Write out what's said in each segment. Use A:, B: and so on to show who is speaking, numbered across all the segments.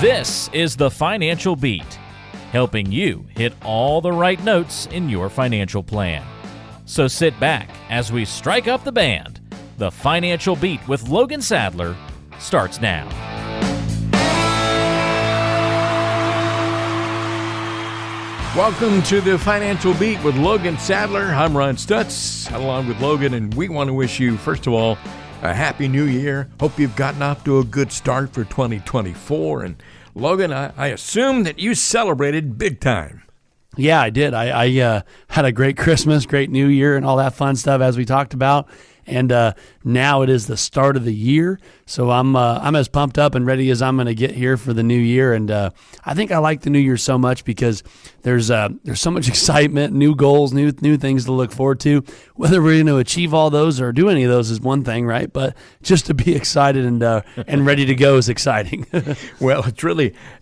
A: This is the Financial Beat, helping you hit all the right notes in your financial plan. So sit back as we strike up the band. The Financial Beat with Logan Sadler starts now.
B: Welcome to the Financial Beat with Logan Sadler. I'm Ron Stutz, along with Logan, and we want to wish you, first of all, a happy new year. Hope you've gotten off to a good start for 2024. And Logan, I assume that you celebrated big time.
C: Yeah, I did. I had a great Christmas, great New Year, and all that fun stuff as we talked about. And now it is the start of the year, so I'm as pumped up and ready as I'm going to get here for the new year. And I think I like the new year so much because there's so much excitement, new goals, new things to look forward to. Whether we're going to achieve all those or do any of those is one thing, right? But just to be excited and ready to go is exciting.
B: Well,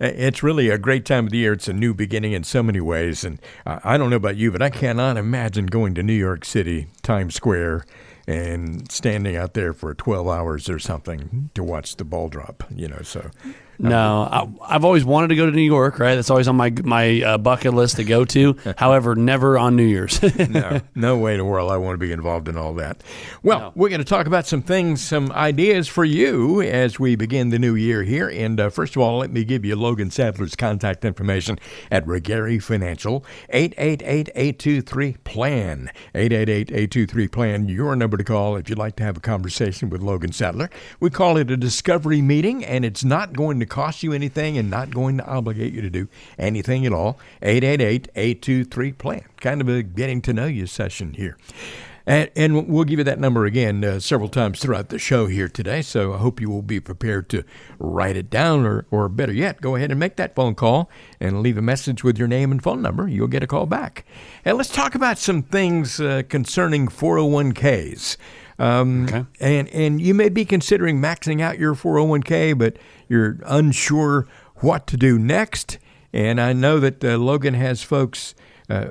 B: it's really a great time of the year. It's a new beginning in so many ways, and I don't know about you, but I cannot imagine going to New York City, Times Square, and standing out there for 12 hours or something to watch the ball drop, so.
C: No, I've always wanted to go to New York, right? That's always on my bucket list to go to. However, never on New Year's.
B: No way in the world I want to be involved in all that. Well, We're going to talk about some things, some ideas for you as we begin the new year here. And first of all, let me give you Logan Sadler's contact information at Regari Financial, 888-823-PLAN, 888-823-PLAN, your number to call if you'd like to have a conversation with Logan Sadler. We call it a discovery meeting, and it's not going to cost you anything and not going to obligate you to do anything at all. 888-823-PLAN. Kind of a getting to know you session here. And we'll give you that number again several times throughout the show here today, so I hope you will be prepared to write it down, or better yet, go ahead and make that phone call and leave a message with your name and phone number. You'll get a call back. And let's talk about some things concerning 401ks. Okay. And you may be considering maxing out your 401k, but you're unsure what to do next. And I know that Logan has folks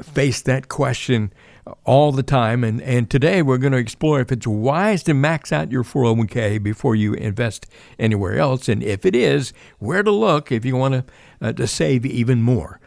B: face that question all the time. And today we're going to explore if it's wise to max out your 401k before you invest anywhere else. And if it is, where to look if you want to save even more.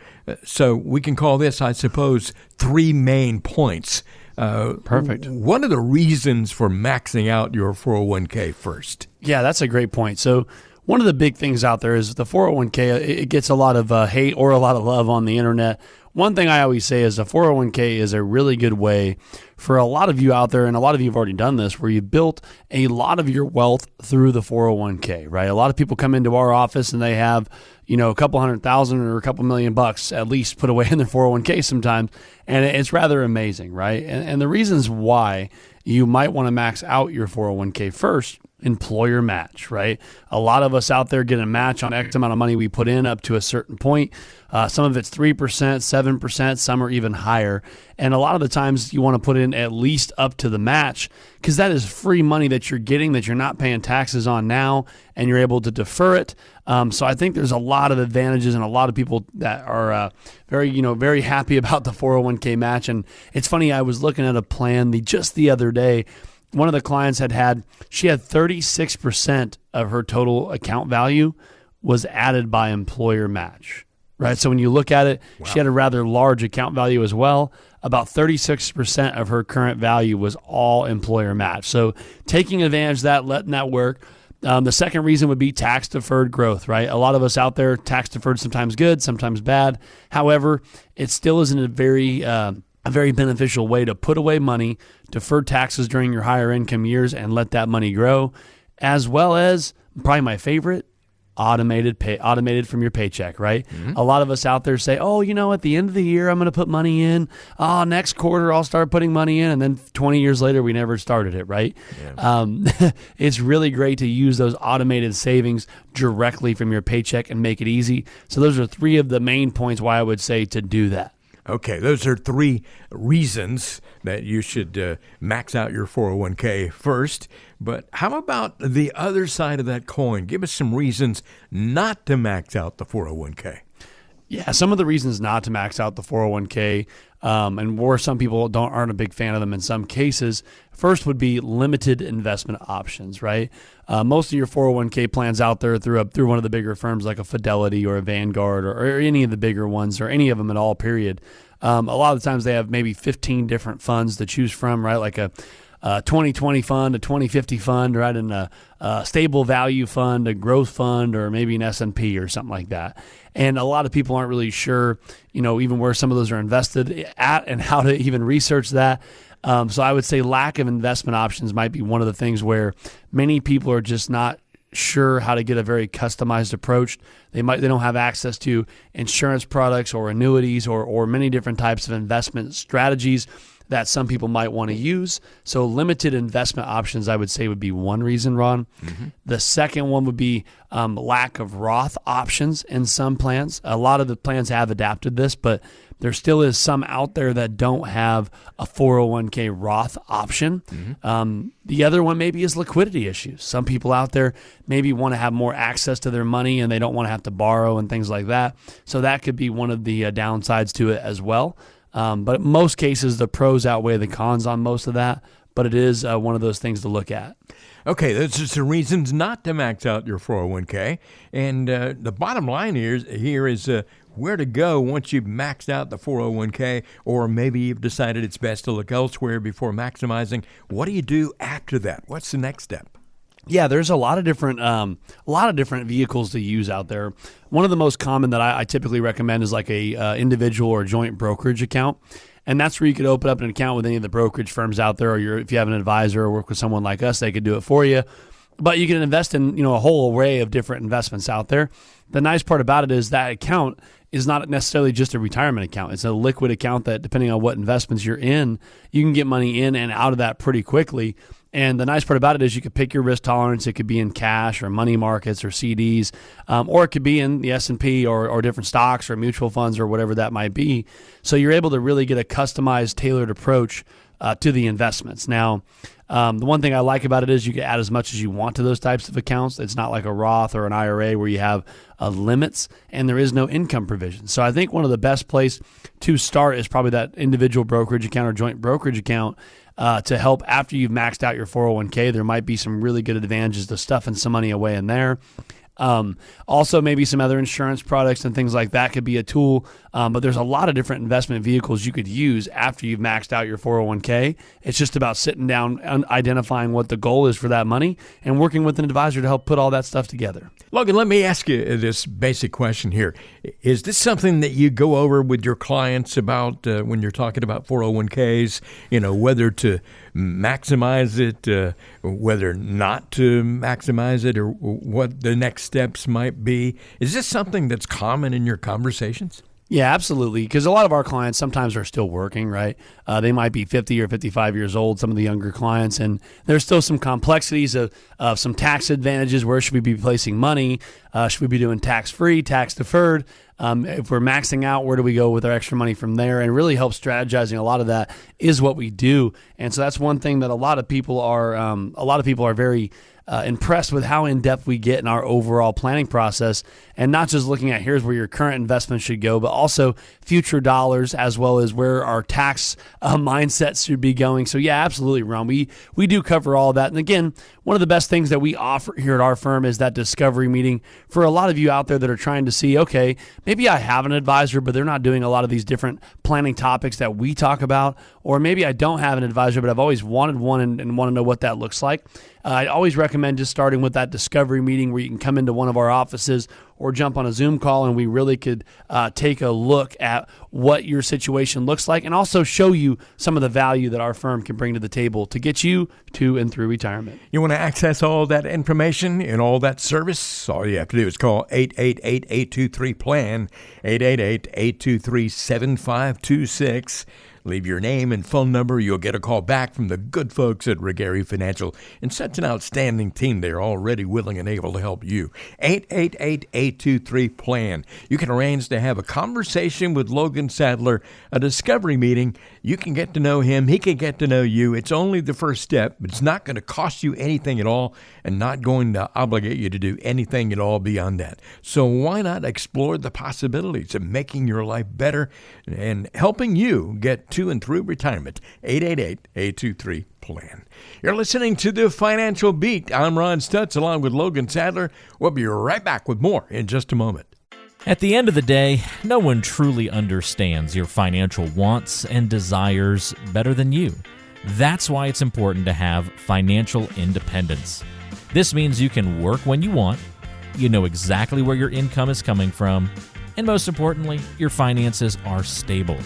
B: So we can call this, I suppose, three main points.
C: Perfect.
B: What are the reasons for maxing out your 401k first? Yeah,
C: that's a great point. So one of the big things out there is the 401k, it gets a lot of hate or a lot of love on the internet. One thing I always say is a 401k is a really good way for a lot of you out there, and a lot of you have already done this, where you built a lot of your wealth through the 401k, right? A lot of people come into our office and they have, a couple $100,000 or a couple $1,000,000 at least put away in their 401k sometimes, and it's rather amazing, right? And the reasons why you might want to max out your 401k first, employer match, right? A lot of us out there get a match on X amount of money we put in up to a certain point. Some of it's 3%, 7%, some are even higher. And a lot of the times you want to put in at least up to the match because that is free money that you're getting that you're not paying taxes on now, and you're able to defer it. So I think there's a lot of advantages, and a lot of people that are very happy about the 401k match. And it's funny, I was looking at a plan just the other day. One of the clients she had 36% of her total account value was added by employer match, right? So when you look at it, wow. She had a rather large account value as well. About 36% of her current value was all employer match. So taking advantage of that, letting that work. The second reason would be tax-deferred growth, right? A lot of us out there, tax-deferred, sometimes good, sometimes bad. However, it still isn't a very beneficial way to put away money, defer taxes during your higher income years, and let that money grow, as well as, probably my favorite, automated from your paycheck, right? Mm-hmm. A lot of us out there say, at the end of the year, I'm going to put money in. Next quarter, I'll start putting money in. And then 20 years later, we never started it, right? Yeah. It's really great to use those automated savings directly from your paycheck and make it easy. So those are three of the main points why I would say to do that.
B: Okay, those are three reasons that you should max out your 401k first. But how about the other side of that coin? Give us some reasons not to max out the 401k.
C: Yeah, some of the reasons not to max out the 401k, and where some people aren't a big fan of them in some cases, first would be limited investment options, right? Most of your 401k plans out there through one of the bigger firms like a Fidelity or a Vanguard or any of the bigger ones or any of them at all, period. A lot of the times they have maybe 15 different funds to choose from, right? Like a 2020 fund, a 2050 fund, right? And a stable value fund, a growth fund, or maybe an S&P or something like that. And a lot of people aren't really sure, even where some of those are invested at and how to even research that. So I would say lack of investment options might be one of the things where many people are just not sure how to get a very customized approach. They don't have access to insurance products or annuities or many different types of investment strategies that some people might want to use. So limited investment options, I would say, would be one reason, Ron. Mm-hmm. The second one would be lack of Roth options in some plans. A lot of the plans have adapted this, but there still is some out there that don't have a 401k Roth option. Mm-hmm. The other one maybe is liquidity issues. Some people out there maybe want to have more access to their money and they don't want to have to borrow and things like that. So that could be one of the downsides to it as well. But in most cases, the pros outweigh the cons on most of that. But it is one of those things to look at.
B: Okay, those are some reasons not to max out your 401k. And the bottom line here is where to go once you've maxed out the 401k, or maybe you've decided it's best to look elsewhere before maximizing. What do you do after that? What's the next step?
C: Yeah, there's a lot of different vehicles to use out there. One of the most common that I typically recommend is like a individual or joint brokerage account, and that's where you could open up an account with any of the brokerage firms out there, or if you have an advisor or work with someone like us, they could do it for you. But you can invest in a whole array of different investments out there. The nice part about it is that account is not necessarily just a retirement account. It's a liquid account that, depending on what investments you're in, you can get money in and out of that pretty quickly. And the nice part about it is you could pick your risk tolerance. It could be in cash or money markets or CDs, or it could be in the S&P or different stocks or mutual funds or whatever that might be. So you're able to really get a customized, tailored approach to the investments. Now, the one thing I like about it is you can add as much as you want to those types of accounts. It's not like a Roth or an IRA where you have limits and there is no income provision. So I think one of the best place to start is probably that individual brokerage account or joint brokerage account to help after you've maxed out your 401k. There might be some really good advantages to stuffing some money away in there. Also, maybe some other insurance products and things like that could be a tool. But there's a lot of different investment vehicles you could use after you've maxed out your 401k. It's just about sitting down and identifying what the goal is for that money and working with an advisor to help put all that stuff together.
B: Logan, let me ask you this basic question here. Is this something that you go over with your clients about when you're talking about 401ks, whether to maximize it, whether not to maximize it, or what the next steps might be? Is this something that's common in your conversations?
C: Yeah, absolutely. Because a lot of our clients sometimes are still working, right? They might be 50 or 55 years old, some of the younger clients, and there's still some complexities of some tax advantages. Where should we be placing money? Should we be doing tax-free, tax-deferred? If we're maxing out, where do we go with our extra money from there? And really help strategizing. A lot of that is what we do. And so that's one thing that a lot of people are very impressed with how in-depth we get in our overall planning process, and not just looking at here's where your current investment should go, but also future dollars as well as where our tax mindsets should be going. So yeah, absolutely, Ron. We do cover all of that. And again, one of the best things that we offer here at our firm is that discovery meeting for a lot of you out there that are trying to see, okay, maybe I have an advisor, but they're not doing a lot of these different planning topics that we talk about, or maybe I don't have an advisor, but I've always wanted one and want to know what that looks like. I always recommend just starting with that discovery meeting where you can come into one of our offices or jump on a Zoom call, and we really could take a look at what your situation looks like and also show you some of the value that our firm can bring to the table to get you to and through retirement.
B: You want to access all that information and all that service? All you have to do is call 888-823-PLAN, 888-823-7526. Leave your name and phone number. You'll get a call back from the good folks at Regary Financial, and such an outstanding team. They're already willing and able to help you. 888-823-PLAN. You can arrange to have a conversation with Logan Sadler, a discovery meeting. You can get to know him. He can get to know you. It's only the first step, but it's not going to cost you anything at all and not going to obligate you to do anything at all beyond that. So why not explore the possibilities of making your life better and helping you get to and through retirement? 888-823-PLAN. You're listening to The Financial Beat. I'm Ron Stutz along with Logan Sadler. We'll be right back with more in just a moment.
A: At the end of the day, no one truly understands your financial wants and desires better than you. That's why it's important to have financial independence. This means you can work when you want, you know exactly where your income is coming from, and most importantly, your finances are stable.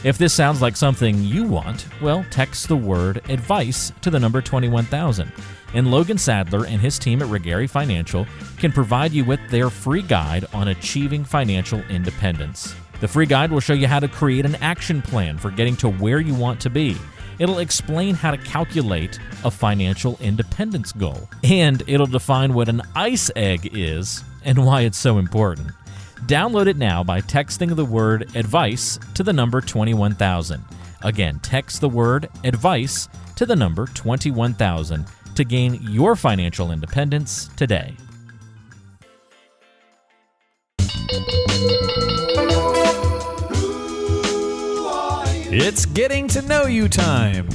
A: If this sounds like something you want, well, text the word ADVICE to the number 21000, and Logan Sadler and his team at Regary Financial can provide you with their free guide on achieving financial independence. The free guide will show you how to create an action plan for getting to where you want to be. It'll explain how to calculate a financial independence goal, and it'll define what an ICE egg is and why it's so important. Download it now by texting the word ADVICE to the number 21000. Again, text the word ADVICE to the number 21000 to gain your financial independence today.
D: It's getting to know you time.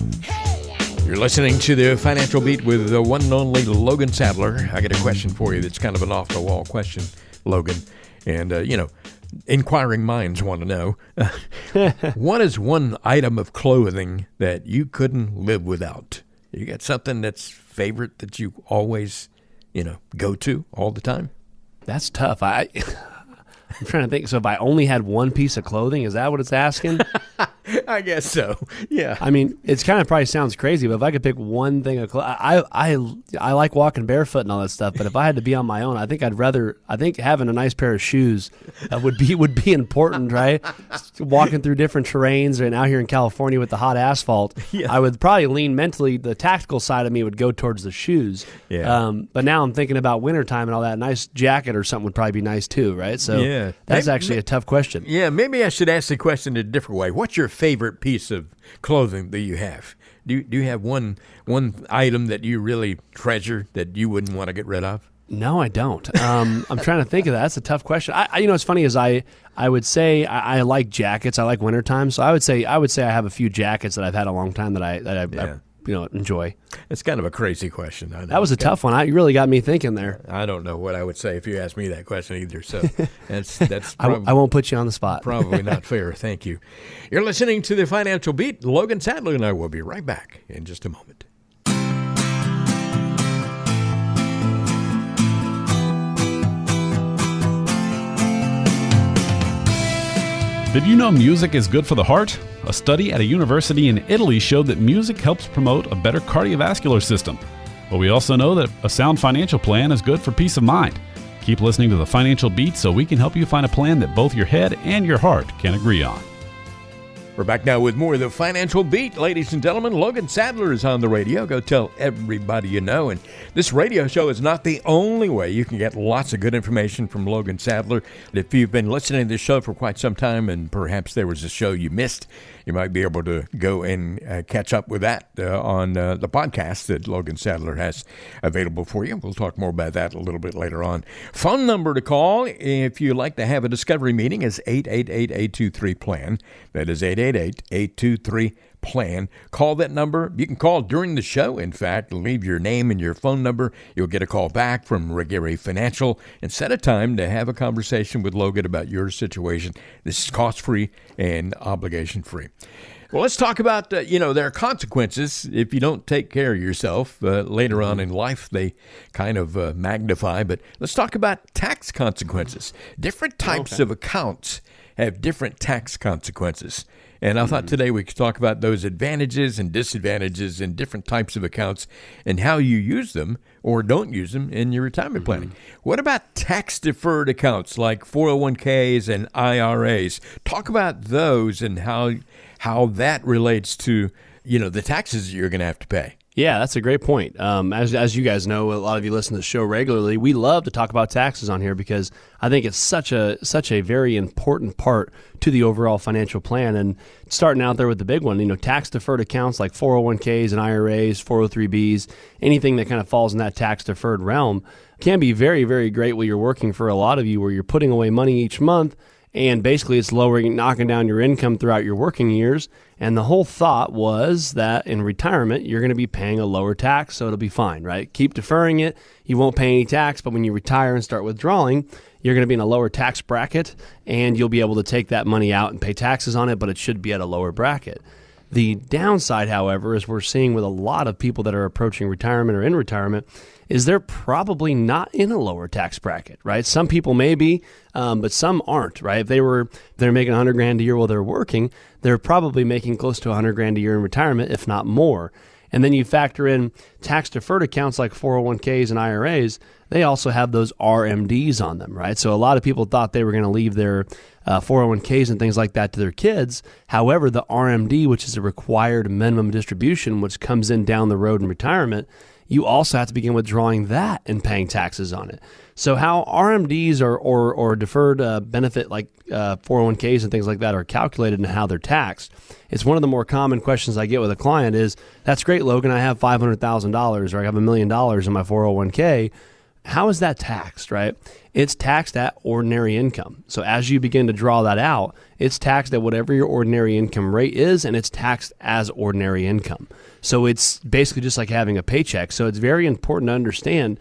B: You're listening to The Financial Beat with the one and only Logan Sadler. I got a question for you that's kind of an off-the-wall question, Logan. And, inquiring minds want to know, what is one item of clothing that you couldn't live without? You got something that's favorite that you always, go to all the time?
C: That's tough. I'm trying to think. So if I only had one piece of clothing, is that what it's asking?
B: I guess so. Yeah.
C: I mean, it's kind of probably sounds crazy, but if I could pick one thing of clothes, I like walking barefoot and all that stuff. But if I had to be on my own, I think having a nice pair of shoes would be important, right? Walking through different terrains and out here in California with the hot asphalt, I would probably lean mentally. The tactical side of me would go towards the shoes.
B: Yeah.
C: But now I'm thinking about wintertime and all that. A nice jacket or something would probably be nice too, right? So that's actually a tough question.
B: Yeah, maybe I should ask the question in a different way. What's your favorite piece of clothing that you have? Do you have one item that you really treasure that you wouldn't want to get rid of?
C: No, I don't. I'm trying to think of that. That's a tough question. What's funny is I would say I like jackets. I like wintertime. So I would say I have a few jackets that I've had a long time that I enjoy. It's
B: kind of a crazy question. I know.
C: That was a tough one. You really got me thinking there.
B: I don't know what I would say if you asked me that question either. So that's
C: I won't put you on the spot.
B: Probably not fair. Thank you. You're listening to The Financial Beat. Logan Sadler and I will be right back in just a moment.
D: Did you know music is good for the heart? A study at a university in Italy showed that music helps promote a better cardiovascular system. But we also know that a sound financial plan is good for peace of mind. Keep listening to The Financial Beat so we can help you find a plan that both your head and your heart can agree on.
B: We're back now with more of The Financial Beat. Ladies and gentlemen, Logan Sadler is on the radio. Go tell everybody you know. And this radio show is not the only way you can get lots of good information from Logan Sadler. If you've been listening to this show for quite some time and perhaps there was a show you missed, you might be able to go and catch up with that on the podcast that Logan Sadler has available for you. We'll talk more about that a little bit later on. Phone number to call if you'd like to have a discovery meeting is 888-823-PLAN. That is 888-823-PLAN. Call that number. You can call during the show, in fact. Leave your name and your phone number. You'll get a call back from Regary Financial and set a time to have a conversation with Logan about your situation. This is cost-free and obligation-free. Well, let's talk about, there are consequences if you don't take care of yourself. Later on in life, they kind of magnify. But let's talk about tax consequences. Different types of accounts have different tax consequences. And I thought today we could talk about those advantages and disadvantages in different types of accounts and how you use them or don't use them in your retirement planning. What about tax-deferred accounts like 401ks and IRAs? Talk about those and how that relates to, the taxes you're going to have to pay.
C: Yeah, that's a great point. As you guys know, a lot of you listen to the show regularly. We love to talk about taxes on here because I think it's such a very important part to the overall financial plan. And starting out there with the big one, tax deferred accounts like 401ks and IRAs, 403bs, anything that kind of falls in that tax deferred realm can be very, very great when you're working for a lot of you, where you're putting away money each month. And basically, it's knocking down your income throughout your working years. And the whole thought was that in retirement, you're going to be paying a lower tax, so it'll be fine, right? Keep deferring it. You won't pay any tax, but when you retire and start withdrawing, you're going to be in a lower tax bracket, and you'll be able to take that money out and pay taxes on it, but it should be at a lower bracket. The downside, however, is we're seeing with a lot of people that are approaching retirement or in retirement, is they're probably not in a lower tax bracket, right? Some people may be, but some aren't, right? If they're making $100,000 a year while they're working, they're probably making close to $100,000 a year in retirement, if not more. And then you factor in tax deferred accounts like 401ks and IRAs. They also have those RMDs on them, right? So a lot of people thought they were going to leave their 401ks and things like that to their kids. However, the RMD, which is a required minimum distribution, which comes in down the road in retirement, you also have to begin withdrawing that and paying taxes on it. So how RMDs or deferred benefit like 401ks and things like that are calculated and how they're taxed, it's one of the more common questions I get with a client is, that's great, Logan, I have $500,000 or I have $1 million in my 401k. How is that taxed, right? It's taxed at ordinary income. So as you begin to draw that out, it's taxed at whatever your ordinary income rate is, and it's taxed as ordinary income. So it's basically just like having a paycheck. So it's very important to understand,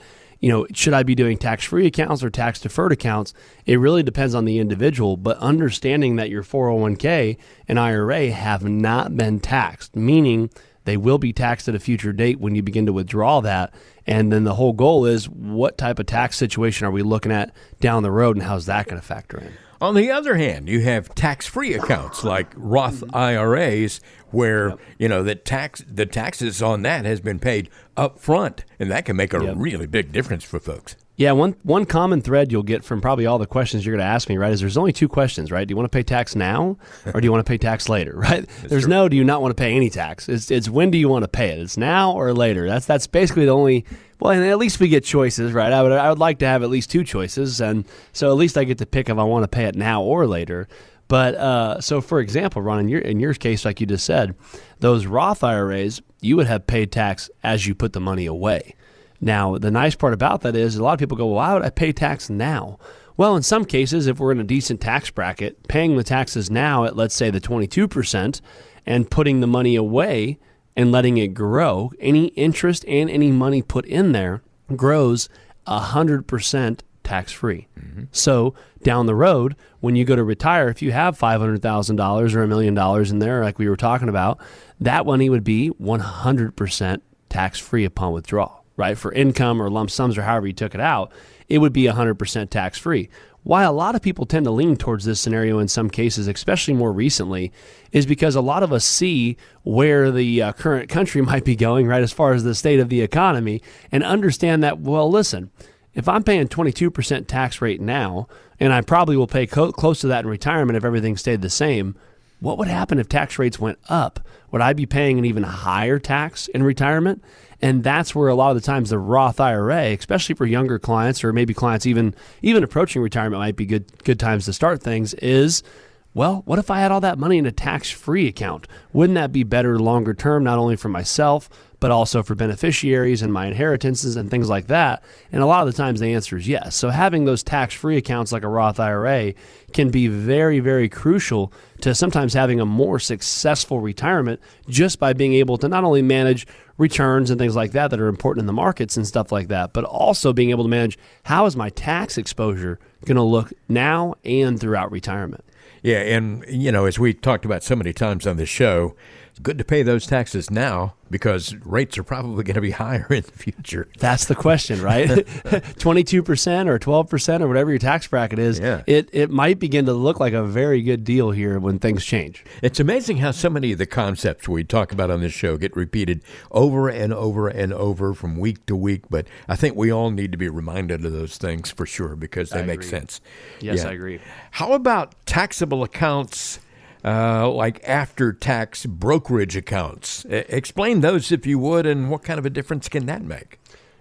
C: should I be doing tax-free accounts or tax-deferred accounts? It really depends on the individual, but understanding that your 401k and IRA have not been taxed, meaning they will be taxed at a future date when you begin to withdraw that. And then the whole goal is, what type of tax situation are we looking at down the road, and how's that going to factor in?
B: On the other hand, you have tax-free accounts like Roth IRAs where, the taxes on that has been paid up front, and that can make a really big difference for folks.
C: Yeah, one common thread you'll get from probably all the questions you're going to ask me, right, is there's only two questions, right? Do you want to pay tax now or do you want to pay tax later, right? There's no do you not want to pay any tax. It's when do you want to pay it? It's now or later. That's basically the only, well, and at least we get choices, right? I would like to have at least two choices, and so at least I get to pick if I want to pay it now or later. But so, for example, Ron, in your case, like you just said, those Roth IRAs, you would have paid tax as you put the money away. Now, the nice part about that is a lot of people go, well, why would I pay tax now? Well, in some cases, if we're in a decent tax bracket, paying the taxes now at, let's say, the 22% and putting the money away and letting it grow, any interest and any money put in there grows 100% tax-free. Mm-hmm. So down the road, when you go to retire, if you have $500,000 or $1 million in there, like we were talking about, that money would be 100% tax-free upon withdrawal. Right, for income or lump sums or however you took it out, it would be 100% tax-free. Why a lot of people tend to lean towards this scenario in some cases, especially more recently, is because a lot of us see where the current country might be going, right, as far as the state of the economy, and understand that, well, listen, if I'm paying 22% tax rate now, and I probably will pay close to that in retirement if everything stayed the same, what would happen if tax rates went up? Would I be paying an even higher tax in retirement? And that's where a lot of the times the Roth IRA, especially for younger clients or maybe clients even approaching retirement might be good times to start things, is, well, what if I had all that money in a tax-free account? Wouldn't that be better longer term, not only for myself, but also for beneficiaries and my inheritances and things like that? And a lot of the times the answer is yes. So having those tax-free accounts like a Roth IRA can be very, very crucial to sometimes having a more successful retirement just by being able to not only manage returns and things like that are important in the markets and stuff like that, but also being able to manage how is my tax exposure going to look now and throughout retirement.
B: Yeah, and, as we talked about so many times on this show, It's good to pay those taxes now because rates are probably going to be higher in the future.
C: That's the question, right? 22% or 12% or whatever your tax bracket is,
B: Yeah.
C: it might begin to look like a very good deal here when things change.
B: It's amazing how so many of the concepts we talk about on this show get repeated over and over and over from week to week, but I think we all need to be reminded of those things for sure because they make
C: agree.
B: sense.
C: Yes,
B: Yeah.
C: I agree.
B: How about taxable accounts like after-tax brokerage accounts? Explain those if you would, and what kind of a difference can that make?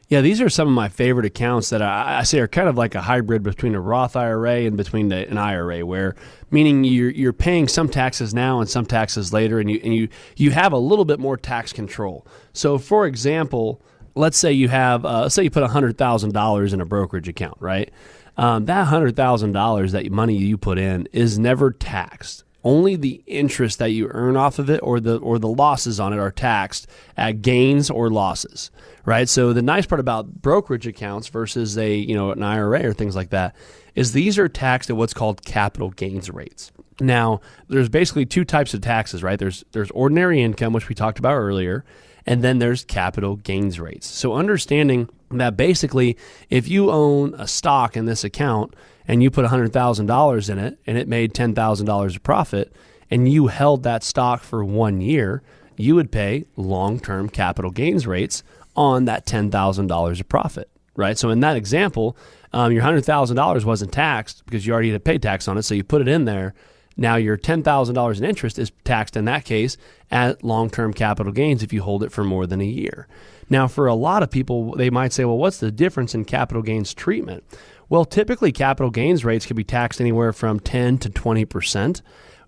C: Yeah, these are some of my favorite accounts that I say are kind of like a hybrid between a Roth IRA and between an IRA, where meaning you're paying some taxes now and some taxes later, and you have a little bit more tax control. So, for example, let's say you have say you put $100,000 in a brokerage account, right? That $100,000, that money you put in, is never taxed. Only the interest that you earn off of it or the losses on it are taxed at gains or losses, right? So the nice part about brokerage accounts versus an IRA or things like that is these are taxed at what's called capital gains rates. Now, there's basically two types of taxes, right? There's ordinary income, which we talked about earlier, and then there's capital gains rates. So understanding that basically if you own a stock in this account and you put $100,000 in it and it made $10,000 of profit and you held that stock for 1 year, you would pay long-term capital gains rates on that $10,000 of profit, right? So in that example, your $100,000 wasn't taxed because you already had to pay tax on it, so you put it in there. Now your $10,000 in interest is taxed in that case at long-term capital gains if you hold it for more than a year. Now, for a lot of people, they might say, well, what's the difference in capital gains treatment? Well, typically capital gains rates can be taxed anywhere from 10 to 20%,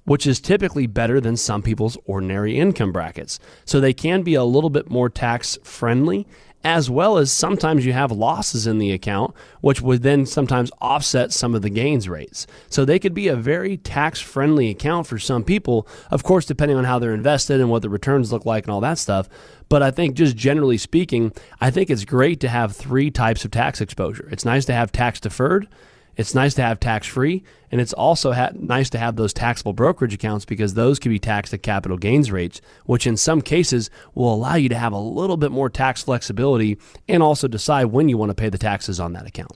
C: which is typically better than some people's ordinary income brackets. So they can be a little bit more tax friendly, as well as sometimes you have losses in the account, which would then sometimes offset some of the gains rates. So they could be a very tax-friendly account for some people, of course, depending on how they're invested and what the returns look like and all that stuff. But I think just generally speaking, I think it's great to have three types of tax exposure. It's nice to have tax-deferred, it's nice to have tax-free, and it's also nice to have those taxable brokerage accounts because those can be taxed at capital gains rates, which in some cases will allow you to have a little bit more tax flexibility and also decide when you want to pay the taxes on that account.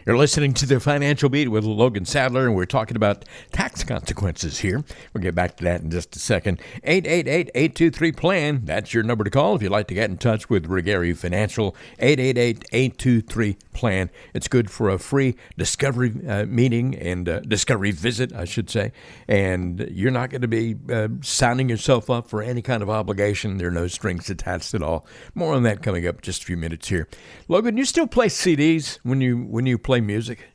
B: You're listening to The Financial Beat with Logan Sadler, and we're talking about tax consequences here. We'll get back to that in just a second. 888-823-PLAN. That's your number to call if you'd like to get in touch with Regari Financial. 888-823-PLAN. It's good for a free discovery meeting and discovery visit, I should say. And you're not going to be signing yourself up for any kind of obligation. There are no strings attached at all. More on that coming up in just a few minutes here. Logan, you still play CDs when you play music?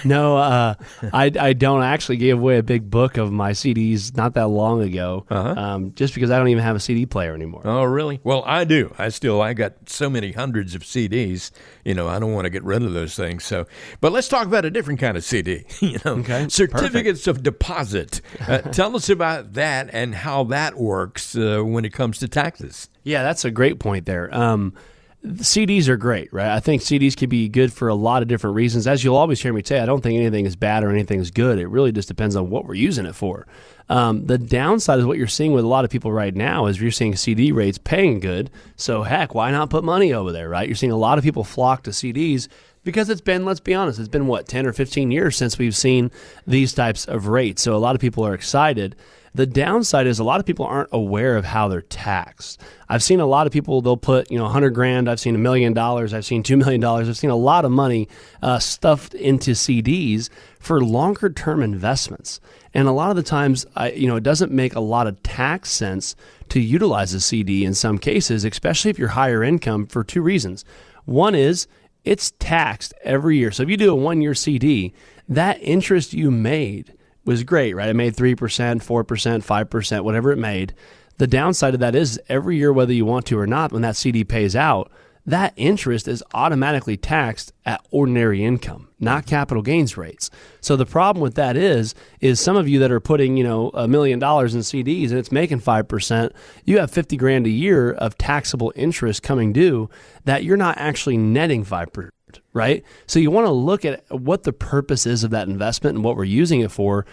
C: No, I don't. I actually gave away a big book of my CDs not that long ago, just because I don't even have a CD player anymore.
B: Oh, really? Well, I do. I got so many hundreds of CDs. I don't want to get rid of those things. So, but let's talk about a different kind of CD.
C: Okay,
B: Certificates of deposit. Tell us about that and how that works when it comes to taxes.
C: Yeah, that's a great point there. CDs are great, right? I think CDs can be good for a lot of different reasons. As you'll always hear me say, I don't think anything is bad or anything is good. It really just depends on what we're using it for. The downside is what you're seeing with a lot of people right now is you're seeing CD rates paying good. So heck, why not put money over there, right? You're seeing a lot of people flock to CDs because it's been, let's be honest, it's been 10 or 15 years since we've seen these types of rates. So a lot of people are excited. The downside is a lot of people aren't aware of how they're taxed. I've seen a lot of people, they'll put, $100,000. I've seen $1 million. I've seen $2 million. I've seen a lot of money stuffed into CDs for longer term investments. And a lot of the times, it doesn't make a lot of tax sense to utilize a CD in some cases, especially if you're higher income, for two reasons. One is it's taxed every year. So if you do a 1-year CD, that interest you made was great, right? It made 3%, 4%, 5%, whatever it made. The downside of that is every year, whether you want to or not, when that CD pays out, that interest is automatically taxed at ordinary income, not capital gains rates. So the problem with that is some of you that are putting, $1 million in CDs and it's making 5%, you have $50,000 a year of taxable interest coming due that you're not actually netting 5%. right? So you want to look at what the purpose is of that investment and what we're using it for.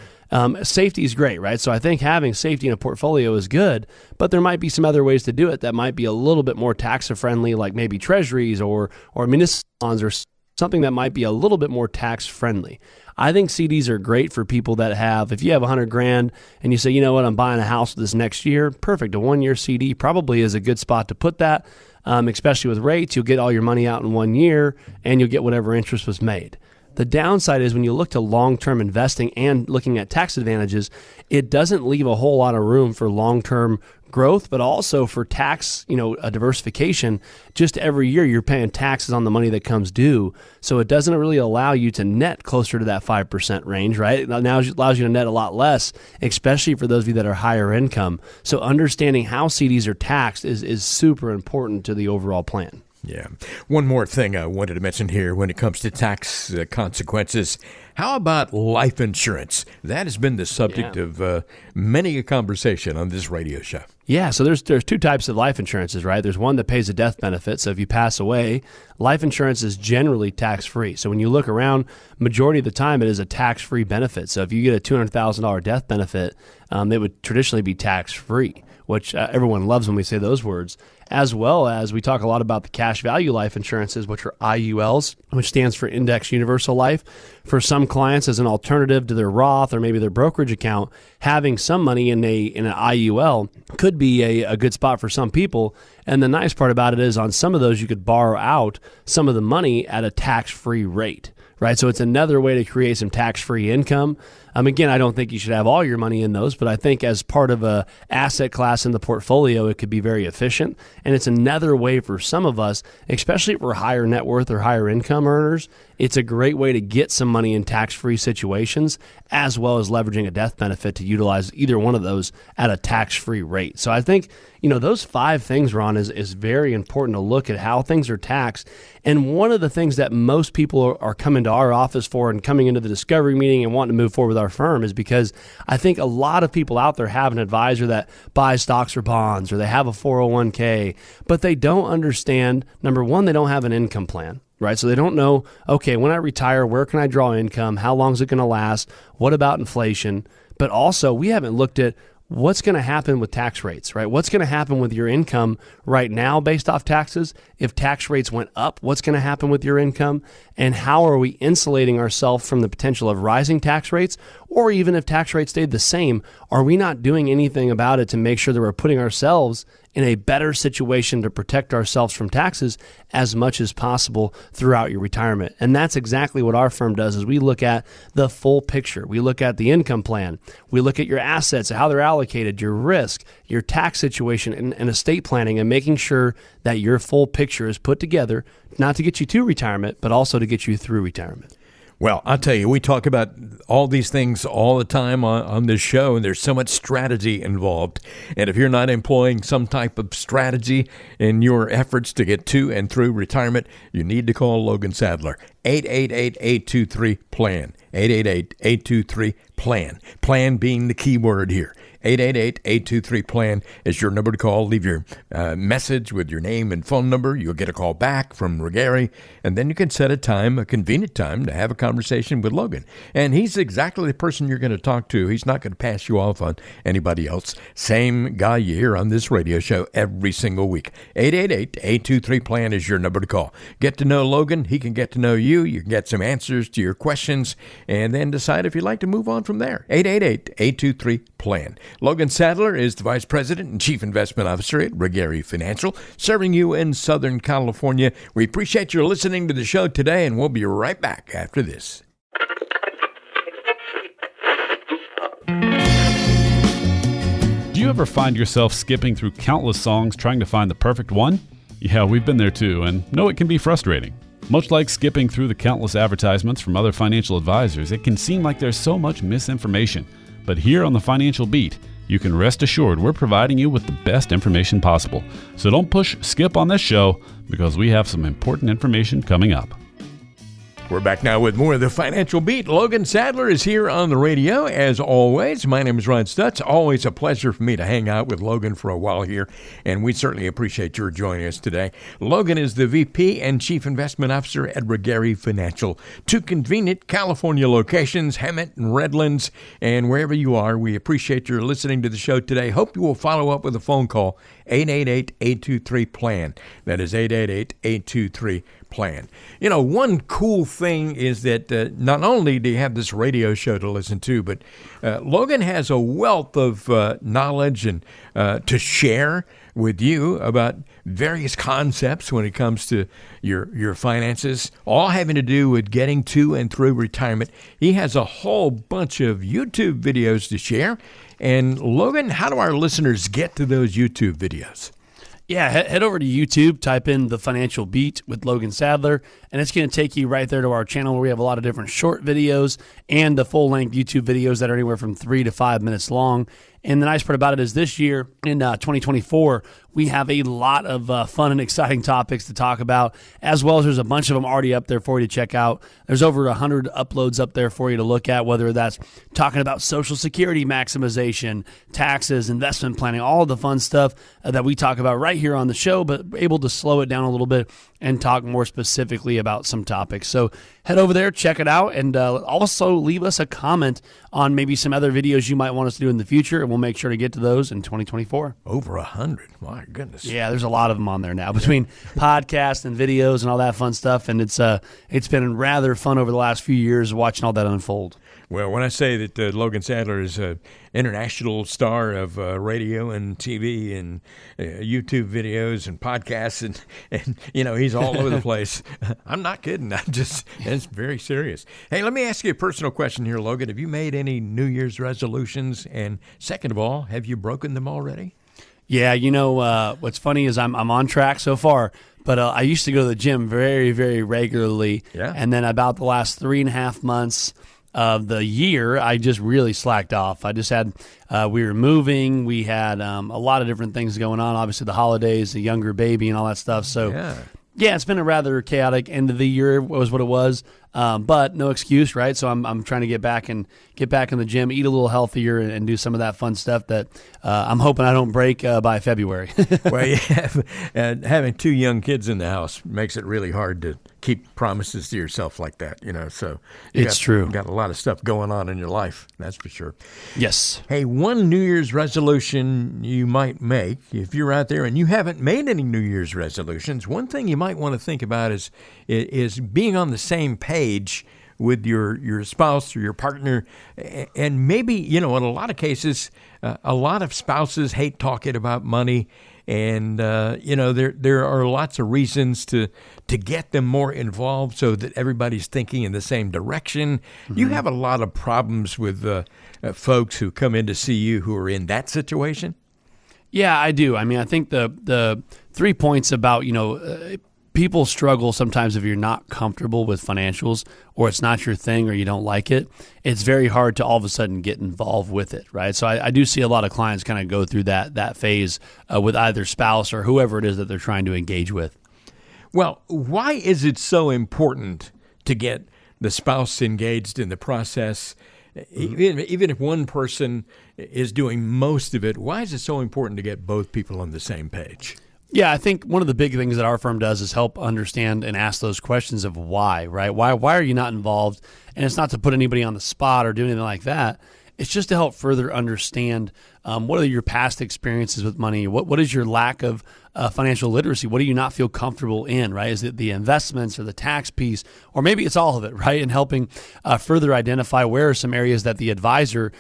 C: Safety is great, right? So I think having safety in a portfolio is good, but there might be some other ways to do it that might be a little bit more tax-friendly, like maybe treasuries or municipal bonds or something that might be a little bit more tax-friendly. I think CDs are great for people that have, if you have $100,000 and you say, you know what, I'm buying a house this next year, perfect. A 1-year CD probably is a good spot to put that, especially with rates. You'll get all your money out in 1 year and you'll get whatever interest was made. The downside is when you look to long-term investing and looking at tax advantages, it doesn't leave a whole lot of room for long-term growth, but also for tax, a diversification. Just every year you're paying taxes on the money that comes due. So it doesn't really allow you to net closer to that 5% range, right? It now allows you to net a lot less, especially for those of you that are higher income. So understanding how CDs are taxed is super important to the overall plan.
B: Yeah. One more thing I wanted to mention here when it comes to tax consequences. How about life insurance? That has been the subject of many a conversation on this radio show.
C: Yeah, so there's two types of life insurances, right? There's one that pays a death benefit. So if you pass away, life insurance is generally tax-free. So when you look around, majority of the time it is a tax-free benefit. So if you get a $200,000 death benefit, it would traditionally be tax-free, which everyone loves when we say those words. As well as we talk a lot about the cash value life insurances, which are IULs, which stands for Index Universal Life. For some clients, as an alternative to their Roth or maybe their brokerage account, having some money in an IUL could be a good spot for some people. And the nice part about it is on some of those, you could borrow out some of the money at a tax-free rate. Right, so it's another way to create some tax-free income. Again, I don't think you should have all your money in those, but I think as part of a asset class in the portfolio, it could be very efficient. And it's another way for some of us, especially if we're higher net worth or higher income earners, it's a great way to get some money in tax-free situations, as well as leveraging a death benefit to utilize either one of those at a tax-free rate. So I think, those 5 things, Ron, is very important to look at how things are taxed. And one of the things that most people are coming to our office for and coming into the discovery meeting and wanting to move forward with our firm is because I think a lot of people out there have an advisor that buys stocks or bonds, or they have a 401k, but they don't understand, number one, they don't have an income plan. Right? So they don't know, okay, when I retire, where can I draw income? How long is it going to last? What about inflation? But also, we haven't looked at what's going to happen with tax rates, right? What's going to happen with your income right now based off taxes? If tax rates went up, what's going to happen with your income? And how are we insulating ourselves from the potential of rising tax rates? Or even if tax rates stayed the same, are we not doing anything about it to make sure that we're putting ourselves in a better situation to protect ourselves from taxes as much as possible throughout your retirement? And that's exactly what our firm does, is we look at the full picture. We look at the income plan. We look at your assets, how they're allocated, your risk, your tax situation, and estate planning, and making sure that your full picture is put together, not to get you to retirement, but also to get you through retirement.
B: Well, I'll tell you, we talk about all these things all the time on this show, and there's so much strategy involved. And if you're not employing some type of strategy in your efforts to get to and through retirement, you need to call Logan Sadler. 888-823-PLAN. 888-823-PLAN. Plan being the key word here. 888-823-PLAN is your number to call. Leave your message with your name and phone number. You'll get a call back from Regary, and then you can set a convenient time to have a conversation with Logan. And he's exactly the person you're going to talk to. He's not going to pass you off on anybody else. Same guy you hear on this radio show every single week. 888-823-PLAN is your number to call. Get to know Logan. He can get to know you. You can get some answers to your questions, and then decide if you'd like to move on from there. 888-823-PLAN. Logan Sadler is the Vice President and Chief Investment Officer at Regary Financial, serving you in Southern California. We appreciate your listening to the show today, and we'll be right back after this.
D: Do you ever find yourself skipping through countless songs trying to find the perfect one? Yeah, we've been there too, and know it can be frustrating. Much like skipping through the countless advertisements from other financial advisors, it can seem like there's so much misinformation. But here on the Financial Beat, you can rest assured we're providing you with the best information possible. So don't push skip on this show, because we have some important information coming up.
B: We're back now with more of the Financial Beat. Logan Sadler is here on the radio, as always. My name is Ron Stutz. Always a pleasure for me to hang out with Logan for a while here, and we certainly appreciate your joining us today. Logan is the VP and Chief Investment Officer at Regary Financial. Two convenient California locations, Hemet and Redlands, and wherever you are, we appreciate your listening to the show today. Hope you will follow up with a phone call, 888-823-PLAN. That is 888-823-PLAN. You know, one cool thing is that not only do you have this radio show to listen to, but Logan has a wealth of knowledge and to share with you about various concepts when it comes to your finances, all having to do with getting to and through retirement. He has a whole bunch of YouTube videos to share. And Logan, how do our listeners get to those YouTube videos?
C: Yeah, head over to YouTube, type in The Financial Beat with Logan Sadler, and it's going to take you right there to our channel where we have a lot of different short videos and the full-length YouTube videos that are anywhere from 3 to 5 minutes long. And the nice part about it is this year, in 2024, we have a lot of fun and exciting topics to talk about, as well as there's a bunch of them already up there for you to check out. There's over 100 uploads up there for you to look at, whether that's talking about Social Security maximization, taxes, investment planning, all of the fun stuff that we talk about right here on the show, but able to slow it down a little bit and talk more specifically about some topics. So head over there, check it out, and also leave us a comment on maybe some other videos you might want us to do in the future, and we'll make sure to get to those in 2024.
B: Over 100. My goodness.
C: Yeah, there's a lot of them on there now between podcasts and videos and all that fun stuff, and it's been rather fun over the last few years watching all that unfold.
B: Well, when I say that Logan Sadler is an international star of radio and TV and YouTube videos and podcasts, and you know, he's all over the place, I'm not kidding. It's very serious. Hey, let me ask you a personal question here, Logan. Have you made any New Year's resolutions? And second of all, have you broken them already?
C: Yeah, you know, what's funny is I'm on track so far, but I used to go to the gym very, very regularly.
B: Yeah.
C: And then about the last 3.5 months of the year, I just really slacked off. I just had, we were moving. We had a lot of different things going on. Obviously, the holidays, the younger baby, and all that stuff. So, yeah, it's been a rather chaotic end of the year. Was what it was, but no excuse, right? So I'm trying to get back in the gym, eat a little healthier, and do some of that fun stuff that I'm hoping I don't break by February.
B: Well, having two young kids in the house makes it really hard to keep promises to yourself like that, you know. So
C: it's true.
B: You got a lot of stuff going on in your life, that's for sure.
C: Yes.
B: Hey, one New Year's resolution you might make, if you're out there and you haven't made any New Year's resolutions, one thing you might want to think about is being on the same page with your spouse or your partner. And maybe, you know, in a lot of cases, a lot of spouses hate talking about money. And, you know, there are lots of reasons to get them more involved so that everybody's thinking in the same direction. Mm-hmm. You have a lot of problems with folks who come in to see you who are in that situation?
C: Yeah, I do. I mean, I think the 3 points about, you know, people struggle sometimes if you're not comfortable with financials or it's not your thing or you don't like it. It's very hard to all of a sudden get involved with it, right? So I do see a lot of clients kind of go through that phase with either spouse or whoever it is that they're trying to engage with.
B: Well, why is it so important to get the spouse engaged in the process? Even if one person is doing most of it, why is it so important to get both people on the same page?
C: Yeah, I think one of the big things that our firm does is help understand and ask those questions of why, right? Why are you not involved? And it's not to put anybody on the spot or do anything like that. It's just to help further understand what are your past experiences with money? What is your lack of financial literacy? What do you not feel comfortable in, right? Is it the investments or the tax piece? Or maybe it's all of it, right? And helping further identify where are some areas that the advisor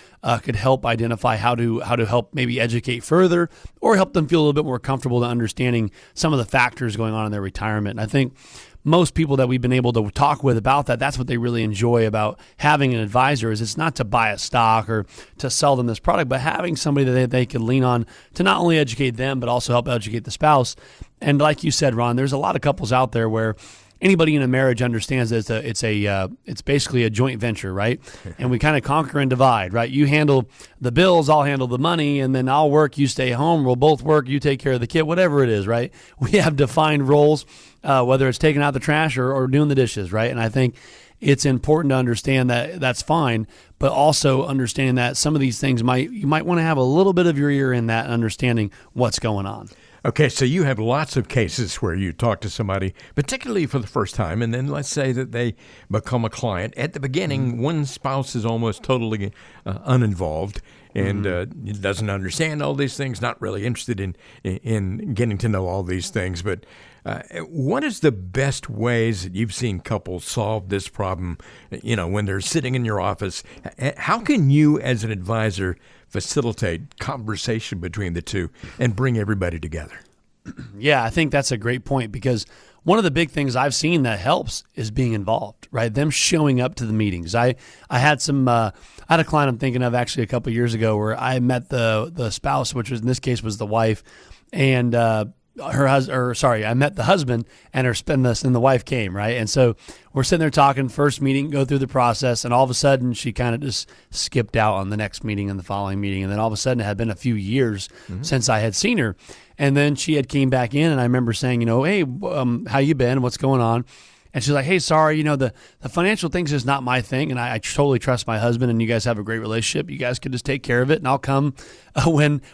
C: could help identify how to help maybe educate further or help them feel a little bit more comfortable to understanding some of the factors going on in their retirement. And I think most people that we've been able to talk with about that's what they really enjoy about having an advisor is it's not to buy a stock or to sell them this product, but having somebody that they can lean on to not only educate them, but also help educate the spouse. And like you said, Ron, there's a lot of couples out there where anybody in a marriage understands that it's basically a joint venture, right? And we kind of conquer and divide, right? You handle the bills, I'll handle the money, and then I'll work, you stay home, we'll both work, you take care of the kid, whatever it is, right? We have defined roles, whether it's taking out the trash or doing the dishes, right? And I think it's important to understand that that's fine, but also understand that some of these things you might want to have a little bit of your ear in that and understanding what's going on.
B: Okay, so you have lots of cases where you talk to somebody, particularly for the first time, and then let's say that they become a client. At the beginning, one spouse is almost totally uninvolved and doesn't understand all these things, not really interested in getting to know all these things. But what is the best ways that you've seen couples solve this problem, when they're sitting in your office? How can you, as an advisor, facilitate conversation between the two and bring everybody together?
C: Yeah, I think that's a great point, because one of the big things I've seen that helps is being involved, right? Them showing up to the meetings. I had I had a client I'm thinking of actually a couple of years ago where I met the spouse, which was in this case was the wife, and I met the husband and the wife came, right? And so we're sitting there talking, first meeting, go through the process, and all of a sudden she kind of just skipped out on the next meeting and the following meeting. And then all of a sudden it had been a few years since I had seen her. And then she had came back in, and I remember saying, hey, how you been? What's going on? And she's like, hey, sorry, the financial thing's just not my thing, and I totally trust my husband, and you guys have a great relationship. You guys could just take care of it, and I'll come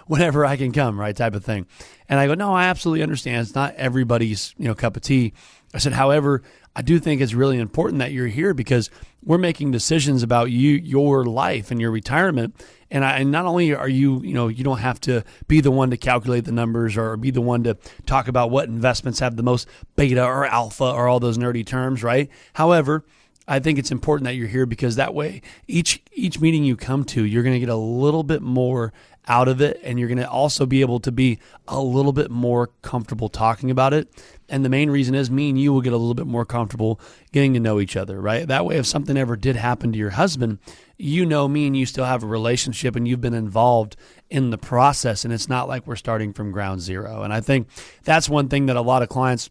C: whenever I can come, right, type of thing. And I go, no, I absolutely understand. It's not everybody's cup of tea. I said, however, I do think it's really important that you're here because we're making decisions about your life and your retirement. And not only are you don't have to be the one to calculate the numbers or be the one to talk about what investments have the most beta or alpha or all those nerdy terms, right? However, I think it's important that you're here because that way each meeting you come to, you're going to get a little bit more out of it, and you're going to also be able to be a little bit more comfortable talking about it. And the main reason is me and you will get a little bit more comfortable getting to know each other, right? That way, if something ever did happen to your husband, me and you still have a relationship and you've been involved in the process, and it's not like we're starting from ground zero. And I think that's one thing that a lot of clients,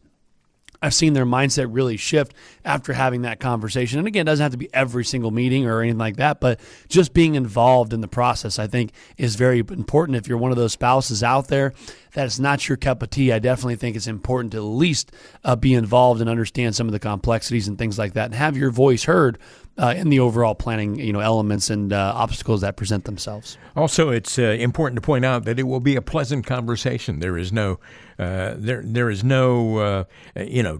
C: I've seen their mindset really shift after having that conversation. And again, it doesn't have to be every single meeting or anything like that, but just being involved in the process, I think, is very important. If you're one of those spouses out there that it's not your cup of tea, I definitely think it's important to at least be involved and understand some of the complexities and things like that and have your voice heard in the overall planning, elements and obstacles that present themselves.
B: Also, it's important to point out that it will be a pleasant conversation. There is no,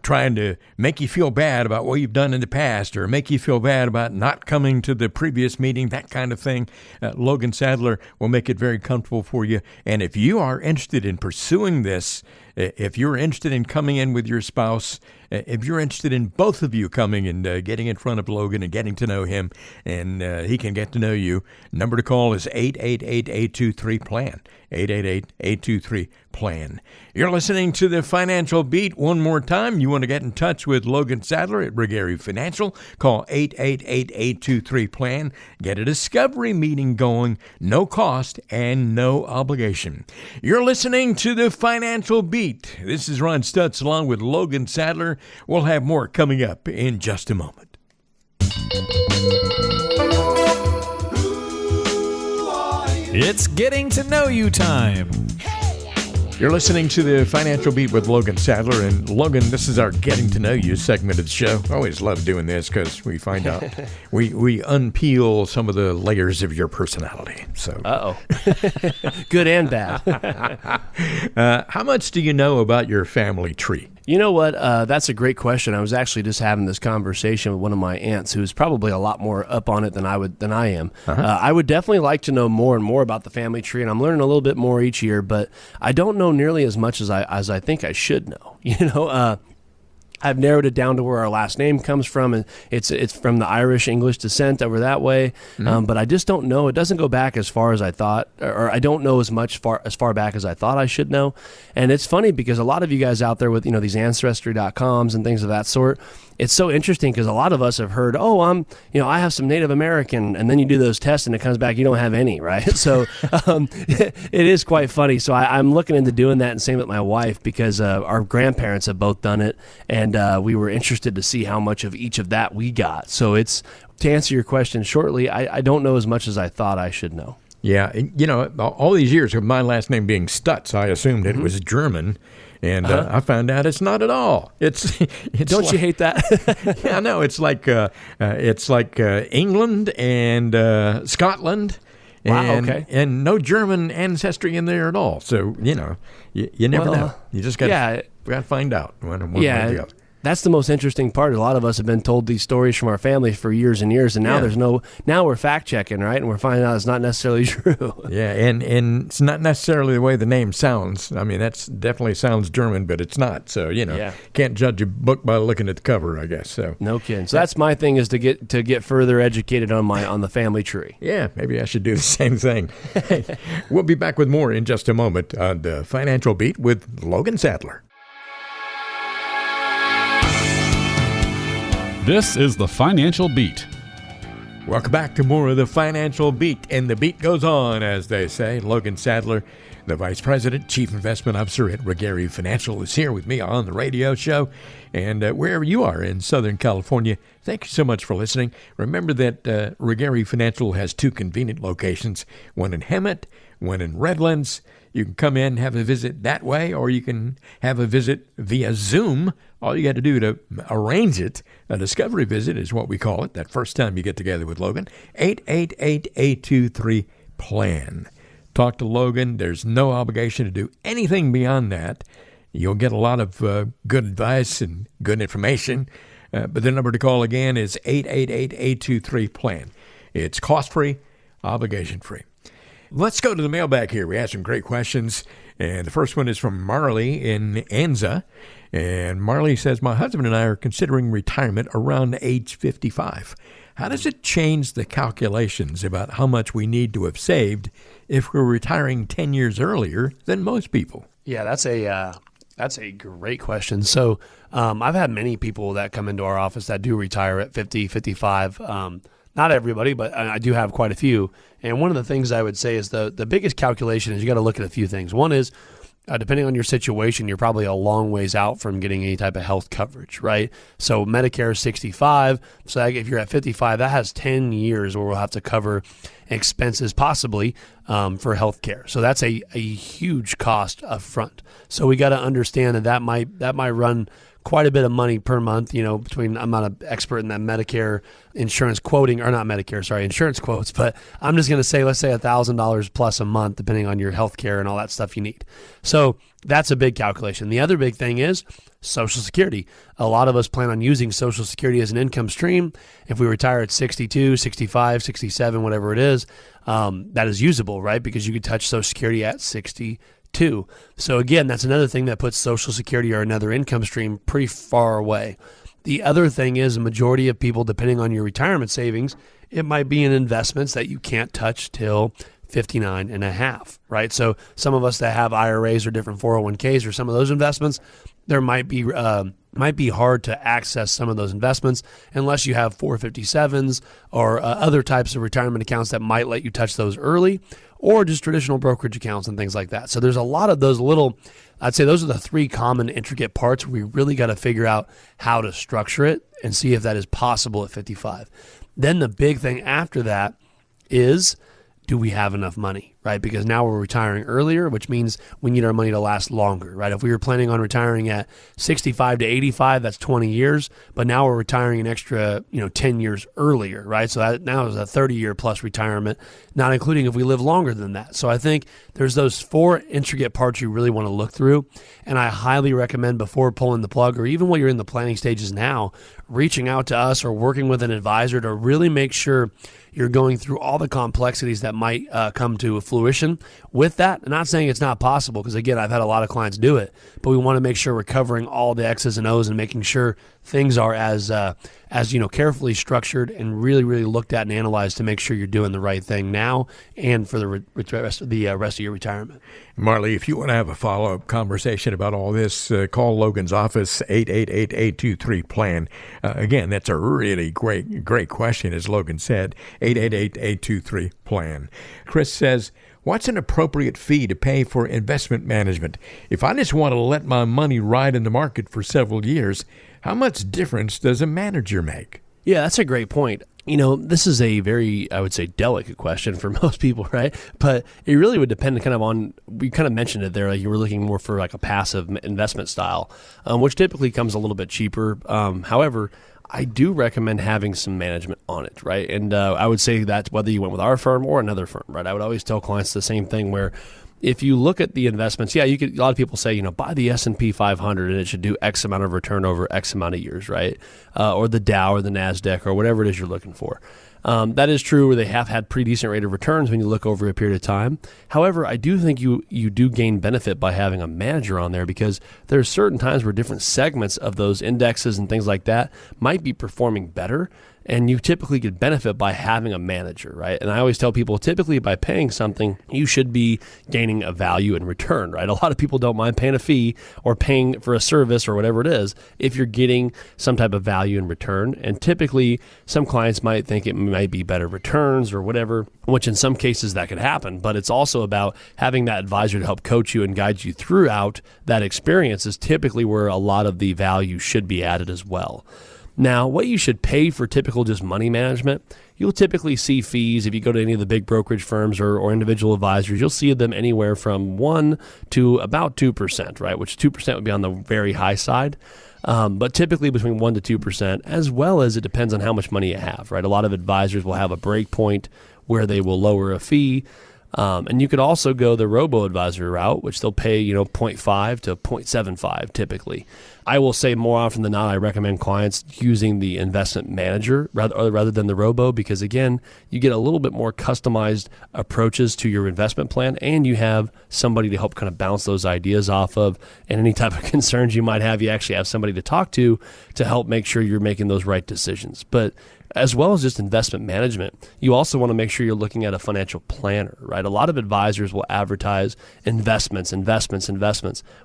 B: trying to make you feel bad about what you've done in the past or make you feel bad about not coming to the previous meeting, that kind of thing. Logan Sadler will make it very comfortable for you. And if you are interested in pursuing this, if you're interested in coming in with your spouse, if you're interested in both of you coming and getting in front of Logan and getting to know him, and he can get to know you, number to call is 888-823-PLAN, 888-823-PLAN. You're listening to the Financial Beat. One more time, you want to get in touch with Logan Sadler at Brigari Financial, call 888-823-PLAN. Get a discovery meeting going, no cost and no obligation. You're listening to the Financial Beat. This is Ron Stutz along with Logan Sadler. We'll have more coming up in just a moment.
E: It's getting to know you time.
B: You're listening to the Financial Beat with Logan Sadler. And Logan, this is our Getting to Know You segment of the show. I always love doing this because we find out, we unpeel some of the layers of your personality. So,
F: good and bad.
B: How much do you know about your family tree?
F: You know what? That's a great question. I was actually just having this conversation with one of my aunts, who's probably a lot more up on it than I am. I would definitely like to know more and more about the family tree, and I'm learning a little bit more each year. But I don't know nearly as much as I think I should know. I've narrowed it down to where our last name comes from, and it's from the Irish English descent over that way. But I just don't know. It doesn't go back as far as I thought, or I don't know as far back as I thought I should know. And it's funny because a lot of you guys out there with these Ancestry.coms and things of that sort, it's so interesting because a lot of us have heard, I have some Native American, and then you do those tests and it comes back you don't have any, right? So it is quite funny. So I'm looking into doing that, and same with my wife, because our grandparents have both done it, and we were interested to see how much of each of that we got. So to answer your question shortly, I don't know as much as I thought I should know.
B: Yeah, all these years of my last name being Stutz, I assumed it was German, and I found out it's not at all. It's
F: Don't you hate that?
B: Yeah, no, it's like England and Scotland.
F: Wow, okay.
B: And no German ancestry in there at all. So, you never know. You just got to find out one way or the other.
F: That's the most interesting part. A lot of us have been told these stories from our families for years and years, and now now we're fact checking, right? And we're finding out it's not necessarily true.
B: Yeah, and it's not necessarily the way the name sounds. I mean, that's definitely sounds German, but it's not. So, can't judge a book by looking at the cover, I guess. So
F: no kidding. So that's my thing, is to get further educated on the family tree.
B: Yeah, maybe I should do the same thing. We'll be back with more in just a moment on the Financial Beat with Logan Sadler.
D: This is the Financial Beat.
B: Welcome back to more of the Financial Beat, and the beat goes on, as they say. Logan Sadler, the Vice President, Chief Investment Officer at Regari Financial, is here with me on the radio show. And wherever you are in Southern California, thank you so much for listening. Remember that Regari Financial has 2 convenient locations, one in Hemet, one in Redlands. You can come in, have a visit that way, or you can have a visit via Zoom. All you got to do to arrange it, a discovery visit is what we call it, that first time you get together with Logan, 888-823-PLAN. Talk to Logan. There's no obligation to do anything beyond that. You'll get a lot of good advice and good information. But the number to call again is 888-823-PLAN. It's cost-free, obligation-free. Let's go to the mailbag here. We have some great questions. And the first one is from Marley in Anza. And Marley says, my husband and I are considering retirement around age 55. How does it change the calculations about how much we need to have saved if we're retiring 10 years earlier than most people?
C: Yeah, that's a great question. So I've had many people that come into our office that do retire at 50, 55. Not everybody, but I do have quite a few. And one of the things I would say is the biggest calculation is you got to look at a few things. One is, depending on your situation, you're probably a long ways out from getting any type of health coverage, right? So Medicare is 65. So if you're at 55, that has 10 years where we'll have to cover expenses possibly for health care. So that's a huge cost up front. So we got to understand that might run quite a bit of money per month, between, I'm not an expert in that Medicare insurance quoting, or not Medicare, sorry, insurance quotes, but I'm just going to say, let's say $1,000 plus a month, depending on your health care and all that stuff you need. So that's a big calculation. The other big thing is Social Security. A lot of us plan on using Social Security as an income stream. If we retire at 62, 65, 67, whatever it is, that is usable, right? Because you could touch Social Security at 62. So again, that's another thing that puts Social Security or another income stream pretty far away. The other thing is a majority of people, depending on your retirement savings, it might be in investments that you can't touch till 59 and a half, right? So some of us that have IRAs or different 401ks or some of those investments, there might be hard to access some of those investments unless you have 457s or other types of retirement accounts that might let you touch those early, or just traditional brokerage accounts and things like that. So there's a lot of those I'd say those are the 3 common intricate parts where we really got to figure out how to structure it and see if that is possible at 55. Then the big thing after that is, do we have enough money, right? Because now we're retiring earlier, which means we need our money to last longer, right? If we were planning on retiring at 65 to 85, that's 20 years, but now we're retiring an extra, 10 years earlier, right? So that now is a 30-year plus retirement, not including if we live longer than that. So I think there's those 4 intricate parts you really want to look through, and I highly recommend before pulling the plug, or even while you're in the planning stages now, reaching out to us or working with an advisor to really make sure you're going through all the complexities that might come to fruition with that. I'm not saying it's not possible, because again, I've had a lot of clients do it, but we want to make sure we're covering all the X's and O's and making sure things are as carefully structured and really looked at and analyzed to make sure you're doing the right thing now and for the rest of your retirement.
B: Marley, if you want to have a follow-up conversation about all this, call Logan's office, 888-823-PLAN. Again, that's a really great question, as Logan said, 888-823-PLAN. Chris says, what's an appropriate fee to pay for investment management? If I just want to let my money ride in the market for several years, how much difference does a manager make?
F: Yeah, that's a great point. This is a very, I would say, delicate question for most people, right? But it really would depend kind of on, we kind of mentioned it there, like you were looking more for like a passive investment style, which typically comes a little bit cheaper. However, I do recommend having some management on it, right? And I would say that whether you went with our firm or another firm, right? I would always tell clients the same thing where if you look at the investments, a lot of people say, buy the S&P 500 and it should do X amount of return over X amount of years, right? Or the Dow or the NASDAQ or whatever it is you're looking for. That is true where they have had pretty decent rate of returns when you look over a period of time. However, I do think you do gain benefit by having a manager on there because there are certain times where different segments of those indexes and things like that might be performing better. And you typically get benefit by having a manager, right? And I always tell people, typically by paying something, you should be gaining a value in return, right? A lot of people don't mind paying a fee or paying for a service or whatever it is if you're getting some type of value in return. And typically, some clients might think it might be better returns or whatever, which in some cases that could happen. But it's also about having that advisor to help coach you and guide you throughout that experience is typically where a lot of the value should be added as well. Now, what you should pay for typical just money management, you'll typically see fees if you go to any of the big brokerage firms or individual advisors, you'll see them anywhere from 1% to about 2%, right? Which 2% would be on the very high side. But typically between 1% to 2%, as well as it depends on how much money you have, right? A lot of advisors will have a break point where they will lower a fee. And you could also go the robo-advisor route, which they'll pay, 0.5 to 0.75 typically. I will say more often than not, I recommend clients using the investment manager rather than the robo because, again, you get a little bit more customized approaches to your investment plan and you have somebody to help kind of bounce those ideas off of. And any type of concerns you might have, you actually have somebody to talk to help make sure you're making those right decisions. But as well as just investment management, you also want to make sure you're looking at a financial planner, right? A lot of advisors will advertise investments,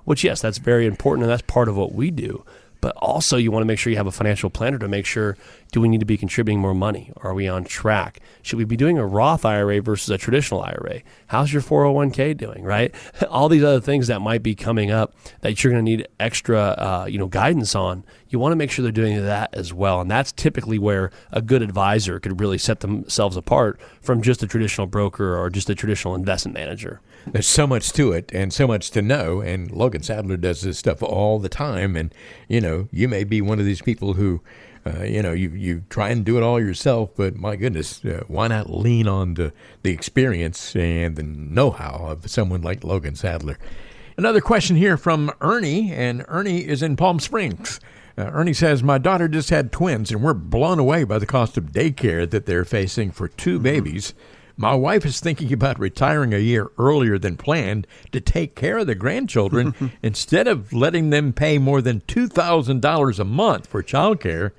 F: which, yes, that's very important, and that's part of what we do. But also you want to make sure you have a financial planner to make sure, do we need to be contributing more money? Are we on track? Should we be doing a Roth IRA versus a traditional IRA? How's your 401k doing, right? All these other things that might be coming up that you're going to need extra guidance on, you want to make sure they're doing that as well. And that's typically where a good advisor could really set themselves apart from just a traditional broker or just a traditional investment manager.
B: There's so much to it and so much to know, and Logan Sadler does this stuff all the time. And, you may be one of these people who, you try and do it all yourself, but my goodness, why not lean on the experience and the know-how of someone like Logan Sadler? Another question here from Ernie, and Ernie is in Palm Springs. Ernie says, my daughter just had twins, and we're blown away by the cost of daycare that they're facing for two babies. My wife is thinking about retiring a year earlier than planned to take care of the grandchildren instead of letting them pay more than $2,000 a month for childcare.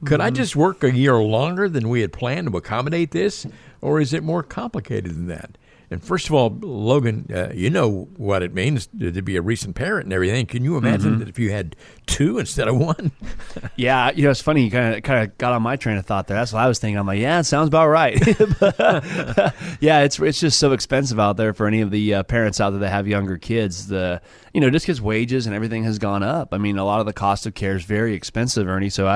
B: Could I just work a year longer than we had planned to accommodate this, or is it more complicated than that? And first of all, Logan, you know what it means to be a recent parent and everything. Can you imagine that if you had two instead of one?
G: Yeah, it's funny. You kind of got on my train of thought there. That's what I was thinking. I'm like, yeah, it sounds about right. Yeah, it's just so expensive out there for any of the parents out there that have younger kids. Just because wages and everything has gone up. I mean, a lot of the cost of care is very expensive, Ernie. So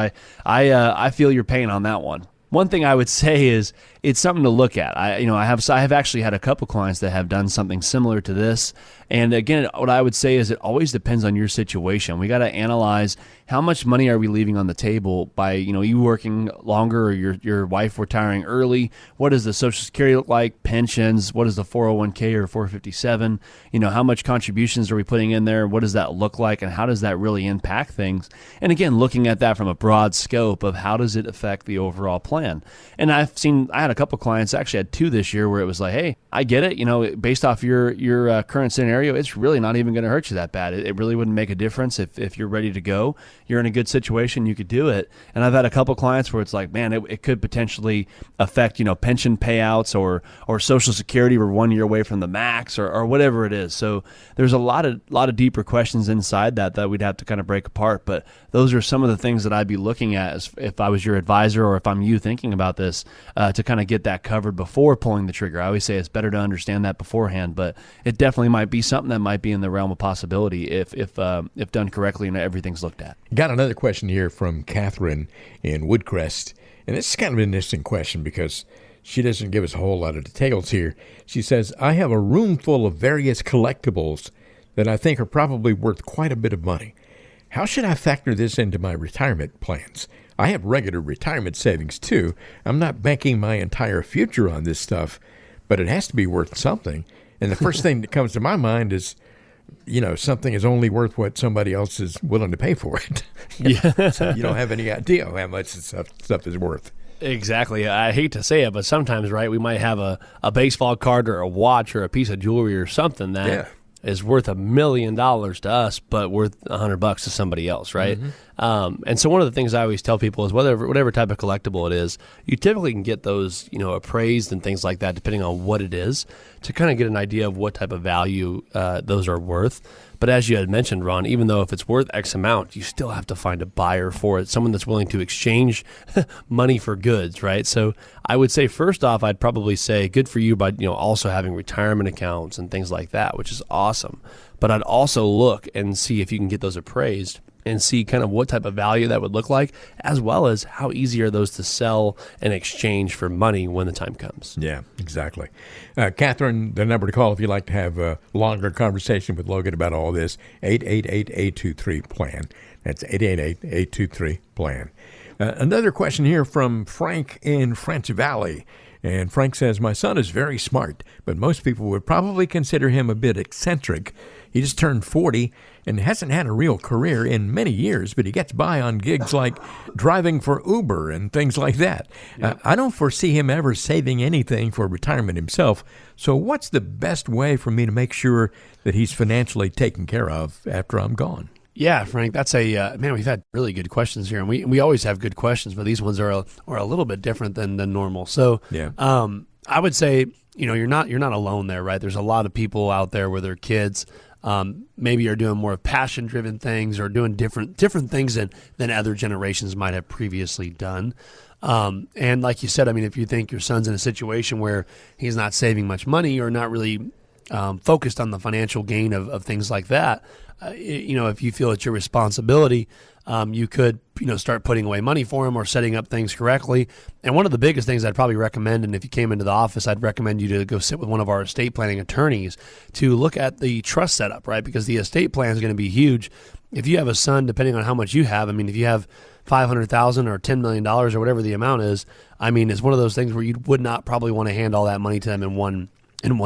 G: I feel your pain on that one. One thing I would say is it's something to look at. I have actually had a couple clients that have done something similar to this. And again, what I would say is it always depends on your situation. We got to analyze how much money are we leaving on the table by, you working longer or your wife retiring early. What does the Social Security look like? Pensions? What is the 401k or 457? How much contributions are we putting in there? What does that look like? And how does that really impact things? And again, looking at that from a broad scope of how does it affect the overall plan? And I had a couple clients, actually had two this year, where it was like, hey, I get it. Based off your current scenario, it's really not even going to hurt you that bad. It really wouldn't make a difference if you're ready to go. You're in a good situation, you could do it. And I've had a couple clients where it's like, man, it could potentially affect pension payouts or Social Security. We're 1 year away from the max or whatever it is. So there's a lot of deeper questions inside that we'd have to kind of break apart. But those are some of the things that I'd be looking at as if I was your advisor or if I'm you thinking about this to kind of get that covered before pulling the trigger. I always say it's better to understand that beforehand, but it definitely might be something that might be in the realm of possibility if done correctly and everything's looked at.
B: Got another question here from Catherine in Woodcrest, and it's kind of an interesting question because she doesn't give us a whole lot of details here. She says, I have a room full of various collectibles that I think are probably worth quite a bit of money. How should I factor this into my retirement plans? I have regular retirement savings too. I'm not banking my entire future on this stuff, but it has to be worth something. And the first thing that comes to my mind is, something is only worth what somebody else is willing to pay for it.
F: Yeah.
B: So you don't have any idea how much this stuff is worth.
F: Exactly. I hate to say it, but sometimes, right, we might have a baseball card or a watch or a piece of jewelry or something that is worth $1 million to us, but worth $100 to somebody else, right? Mm-hmm. And so one of the things I always tell people is whatever type of collectible it is, you typically can get those, appraised and things like that, depending on what it is, to kind of get an idea of what type of value those are worth. But as you had mentioned, Ron, even though if it's worth X amount, you still have to find a buyer for it, someone that's willing to exchange money for goods, right? So I would say, first off, I'd probably say good for you by also having retirement accounts and things like that, which is awesome. But I'd also look and see if you can get those appraised and see kind of what type of value that would look like, as well as how easy are those to sell and exchange for money when the time comes.
B: Yeah, exactly. Catherine, the number to call if you'd like to have a longer conversation with Logan about all this, 888-823-PLAN. That's 888-823-PLAN. Another question here from Frank in French Valley. And Frank says, my son is very smart, but most people would probably consider him a bit eccentric. He just turned 40 and hasn't had a real career in many years, but he gets by on gigs like driving for Uber and things like that. I don't foresee him ever saving anything for retirement himself. So what's the best way for me to make sure that he's financially taken care of after I'm gone?
C: Yeah, Frank, that's man. We've had really good questions here, and we always have good questions, but these ones are a little bit different than normal. So, I would say you're not alone there, right? There's a lot of people out there with their kids. Maybe are doing more passion-driven things or doing different things than other generations might have previously done. And like you said, I mean, if you think your son's in a situation where he's not saving much money or not really focused on the financial gain of things like that, if you feel it's your responsibility, you could, start putting away money for him or setting up things correctly. And one of the biggest things I'd probably recommend, and if you came into the office, I'd recommend you to go sit with one of our estate planning attorneys to look at the trust setup, right? Because the estate plan is going to be huge. If you have a son, depending on how much you have, I mean, if you have $500,000 or $10 million or whatever the amount is, I mean, it's one of those things where you would not probably want to hand all that money to them in one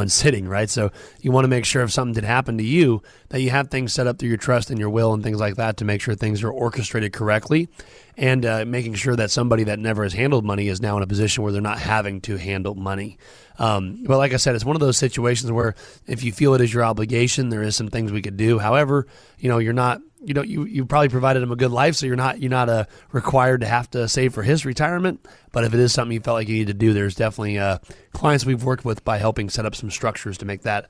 C: sitting, right? So you want to make sure if something did happen to you, that you have things set up through your trust and your will and things like that to make sure things are orchestrated correctly, and making sure that somebody that never has handled money is now in a position where they're not having to handle money. But like I said, it's one of those situations where if you feel it is your obligation, there is some things we could do. However, you're not, you probably provided him a good life, so you're not required to have to save for his retirement. But if it is something you felt like you need to do, there's definitely clients we've worked with by helping set up some structures to make that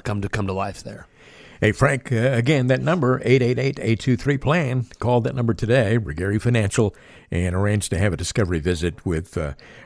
C: come to life there.
B: Hey, Frank, again, that number, 888-823-PLAN. Call that number today, Gary Financial, and arrange to have a discovery visit with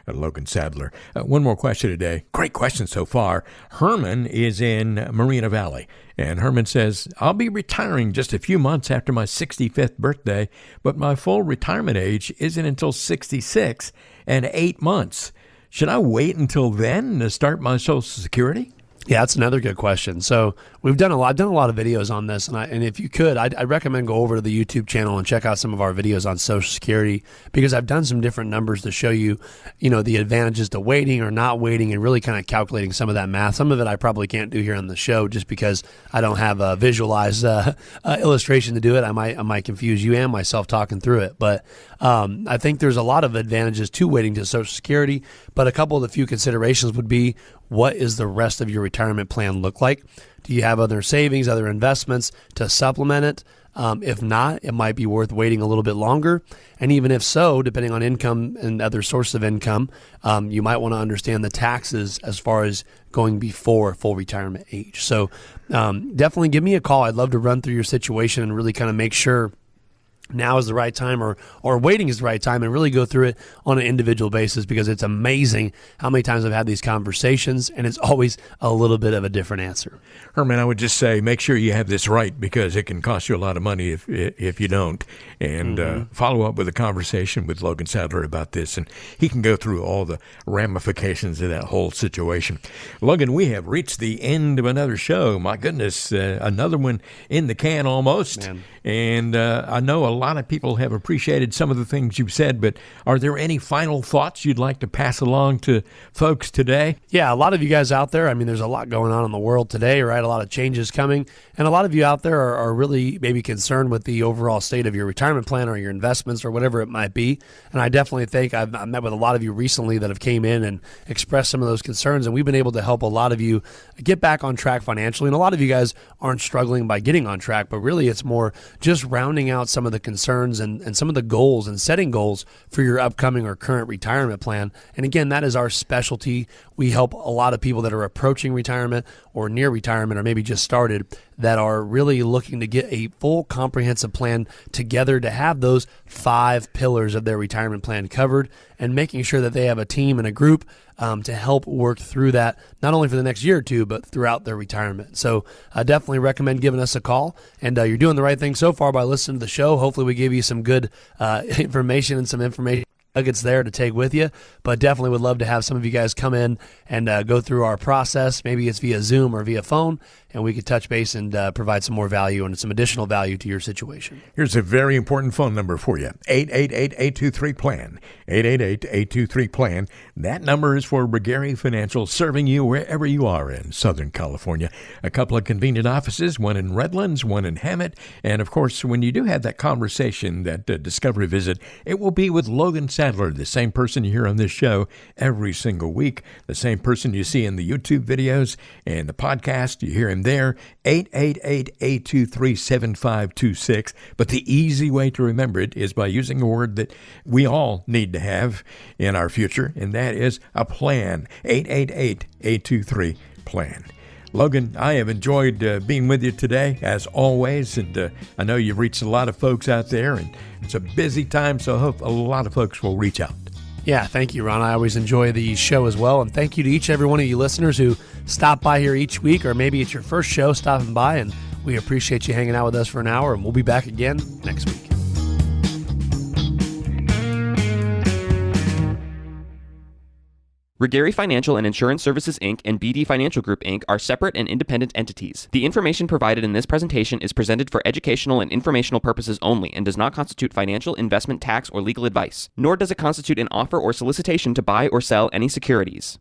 B: Logan Sadler. One more question today. Great question so far. Herman is in Moreno Valley, and Herman says, I'll be retiring just a few months after my 65th birthday, but my full retirement age isn't until 66 and 8 months. Should I wait until then to start my Social Security?
C: Yeah, that's another good question. So I've done a lot of videos on this, and if you could, I'd recommend go over to the YouTube channel and check out some of our videos on Social Security, because I've done some different numbers to show you, the advantages to waiting or not waiting, and really kind of calculating some of that math. Some of it I probably can't do here on the show just because I don't have a visualized illustration to do it. I might confuse you and myself talking through it, but I think there's a lot of advantages to waiting to Social Security. But a couple of the few considerations would be, what is the rest of your retirement plan look like? Do you have other savings, other investments to supplement it? If not, it might be worth waiting a little bit longer. And even if so, depending on income and other sources of income, you might want to understand the taxes as far as going before full retirement age. So definitely give me a call. I'd love to run through your situation and really kind of make sure now is the right time or waiting is the right time, and really go through it on an individual basis, because it's amazing how many times I've had these conversations and it's always a little bit of a different answer.
B: Herman, I would just say make sure you have this right, because it can cost you a lot of money if you don't. And follow up with a conversation with Logan Sadler about this, and he can go through all the ramifications of that whole situation. Logan, we have reached the end of another show. My goodness, another one in the can almost. Man. And I know a lot of people have appreciated some of the things you've said, but are there any final thoughts you'd like to pass along to folks today?
C: Yeah, a lot of you guys out there, I mean, there's a lot going on in the world today, right? A lot of changes coming. And a lot of you out there are really maybe concerned with the overall state of your retirement plan or your investments or whatever it might be. And I definitely think I've met with a lot of you recently that have came in and expressed some of those concerns. And we've been able to help a lot of you get back on track financially. And a lot of you guys aren't struggling by getting on track, but really it's more just rounding out some of the concerns and some of the goals and setting goals for your upcoming or current retirement plan. And again, that is our specialty. We help a lot of people that are approaching retirement or near retirement or maybe just started that are really looking to get a full comprehensive plan together to have those 5 pillars of their retirement plan covered, and making sure that they have a team and a group to help work through that, not only for the next year or two, but throughout their retirement. So I definitely recommend giving us a call. And you're doing the right thing so far by listening to the show. Hopefully we give you some good information and some information nuggets there to take with you, but definitely would love to have some of you guys come in and go through our process. Maybe it's via Zoom or via phone, and we could touch base and provide some more value and some additional value to your situation.
B: Here's a very important phone number for you, 888-823-PLAN, 888-823-PLAN. That number is for Brigari Financial, serving you wherever you are in Southern California. A couple of convenient offices, one in Redlands, one in Hammett, and of course, when you do have that conversation, that discovery visit, it will be with Logan Sadler, the same person you hear on this show every single week, the same person you see in the YouTube videos and the podcast. You hear him there, 888-823-7526. But the easy way to remember it is by using a word that we all need to have in our future, and that is a plan. 888-823-PLAN. Logan, I have enjoyed being with you today, as always, and I know you've reached a lot of folks out there, and it's a busy time, so I hope a lot of folks will reach out.
C: Yeah, thank you, Ron. I always enjoy the show as well, and thank you to each and every one of you listeners who stop by here each week, or maybe it's your first show stopping by, and we appreciate you hanging out with us for an hour, and we'll be back again next week.
H: Brigari Financial and Insurance Services, Inc. and BD Financial Group, Inc. are separate and independent entities. The information provided in this presentation is presented for educational and informational purposes only and does not constitute financial, investment, tax, or legal advice, nor does it constitute an offer or solicitation to buy or sell any securities.